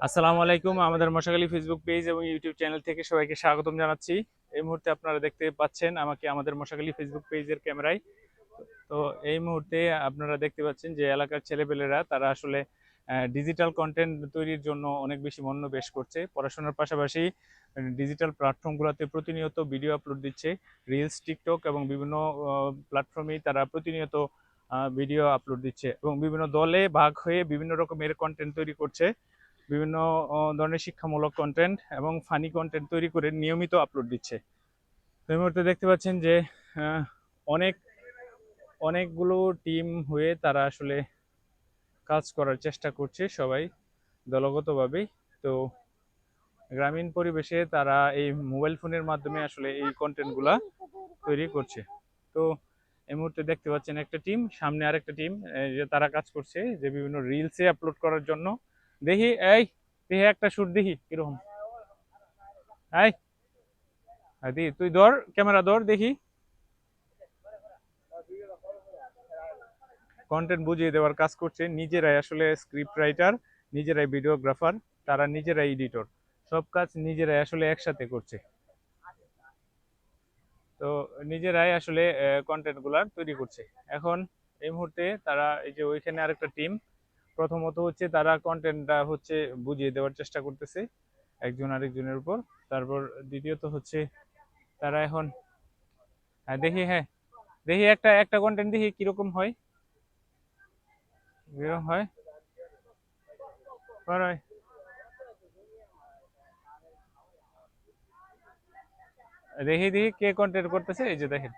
আসসালামু আলাইকুম। আমাদের মশাখালী ফেসবুক পেজ এবং ইউটিউব চ্যানেল থেকে সবাইকে স্বাগতম জানাচ্ছি। এই মুহূর্তে আপনারা দেখতে পাচ্ছেন আমাকে আমাদের মশাখালী ফেসবুক পেজের ক্যামেরায়। তো এই মুহূর্তে আপনারা দেখতে পাচ্ছেন যে এলাকার ছেলেপেলেরা তারা আসলে ডিজিটাল কন্টেন্ট তৈরির জন্য অনেক বেশি মনোনিবেশ করছে। পড়াশোনার পাশাপাশি ডিজিটাল প্ল্যাটফর্মগুলোতে প্রতিনিয়ত ভিডিও আপলোড দিচ্ছে। রিলস, টিকটক এবং বিভিন্ন প্ল্যাটফর্মেই তারা প্রতিনিয়ত ভিডিও আপলোড দিচ্ছে এবং বিভিন্ন দলে ভাগ হয়ে বিভিন্ন রকমের কন্টেন্ট তৈরি করছে। বিভিন্ন ধরনের শিক্ষামূলক কন্টেন্ট এবং ফানি কন্টেন্ট তৈরি করে নিয়মিত আপলোড দিচ্ছে। তো এই মুহূর্তে দেখতে পাচ্ছেন যে আহ, অনেক অনেকগুলো টিম হয়ে তারা আসলে কাজ করার চেষ্টা করছে সবাই দলগতভাবেই। তো গ্রামীণ পরিবেশে তারা এই মোবাইল ফোনের মাধ্যমে আসলে এই কন্টেন্টগুলা তৈরি করছে। তো এই মুহূর্তে দেখতে পাচ্ছেন একটা টিম, সামনে আরেকটা টিম যে তারা কাজ করছে যে বিভিন্ন রিলসে আপলোড করার জন্য। দেখি এই দেখি একটা শুট দেখি কিরকম। এই দি তুই ধর, ক্যামেরা ধর দেখি। কন্টেন্ট বুঝিয়ে দেওয়ার কাজ করছে, নিজেরাই আসলে স্ক্রিপ্ট রাইটার, নিজেরাই ভিডিওগ্রাফার, তারা নিজেরাই এডিটর, সব কাজ নিজেরাই আসলে একসাথে করছে। তো নিজেরাই আসলে কন্টেন্ট গুলা তৈরি করছে। এখন এই মুহূর্তে তারা এই যে ওইখানে আরেকটা টিম, প্রথমত হচ্ছে তারা কন্টেন্টটা হচ্ছে বুঝিয়ে দেওয়ার চেষ্টা করতেছে একজন আরেকজনের উপর। তারপর দ্বিতীয়ত হচ্ছে তারা এখন দেখি, হ্যাঁ দেখি একটা একটা কন্টেন্ট দেখি কিরকম হয়, কিরকম হয়। পরে দেখি দেখি কে কন্টেন্ট করতেছে, এই যে দেখেন।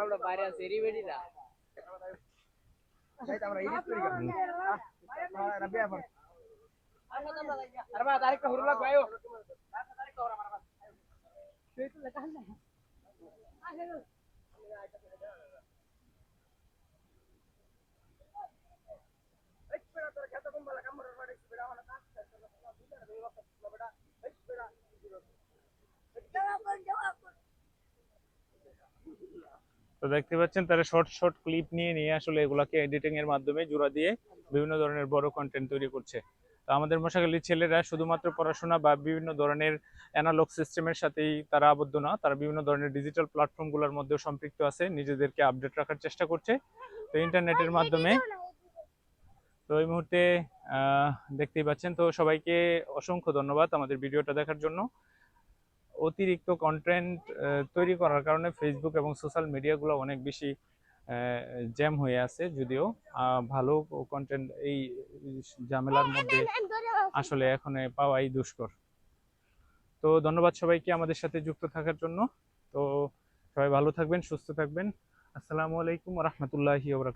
আমরা বাইরে আছি রেডিরা যাইতে আমরা এডিট করি গা রাবিয়া পর আরে তারিখ হুরলা গায়ো তারিখ ওরা মারা সেই তো লেখা না তো দেখতে পাচ্ছেন তারা শর্ট শর্ট ক্লিপ নিয়ে নিয়ে আসলে এগুলাকে এডিটিং এর মাধ্যমে জোড়া দিয়ে বিভিন্ন ধরনের বড় কন্টেন্ট তৈরি করছে। তো আমাদের মশাখালীর ছেলেরা শুধুমাত্র পড়াশোনা বা বিভিন্ন ধরনের অ্যানালগ সিস্টেমের সাথেই তারা আবদ্ধ না, তারা বিভিন্ন ধরনের ডিজিটাল প্ল্যাটফর্মগুলোর মধ্যেও সম্পৃক্ত আছে, নিজেদেরকে আপডেট রাখার চেষ্টা করছে তো ইন্টারনেটের মাধ্যমে। তো এই মুহূর্তে আহ, দেখতেই পাচ্ছেন। তো সবাইকে অসংখ্য ধন্যবাদ আমাদের ভিডিওটা দেখার জন্য। অতিরিক্ত কন্টেন্ট তৈরি করার কারণে ফেসবুক এবং সোশ্যাল মিডিয়াগুলো অনেক বেশি জ্যাম হয়ে আছে, যদিও ভালো কন্টেন্ট এই ঝামেলার মধ্যে আসলে এখন পাওয়াই দুষ্কর। তো ধন্যবাদ সবাইকে আমাদের সাথে যুক্ত থাকার জন্য। তো সবাই ভালো থাকবেন, সুস্থ থাকবেন। আসসালামু আলাইকুম ওয়া রাহমাতুল্লাহি ওয়া বারাকাতুহু।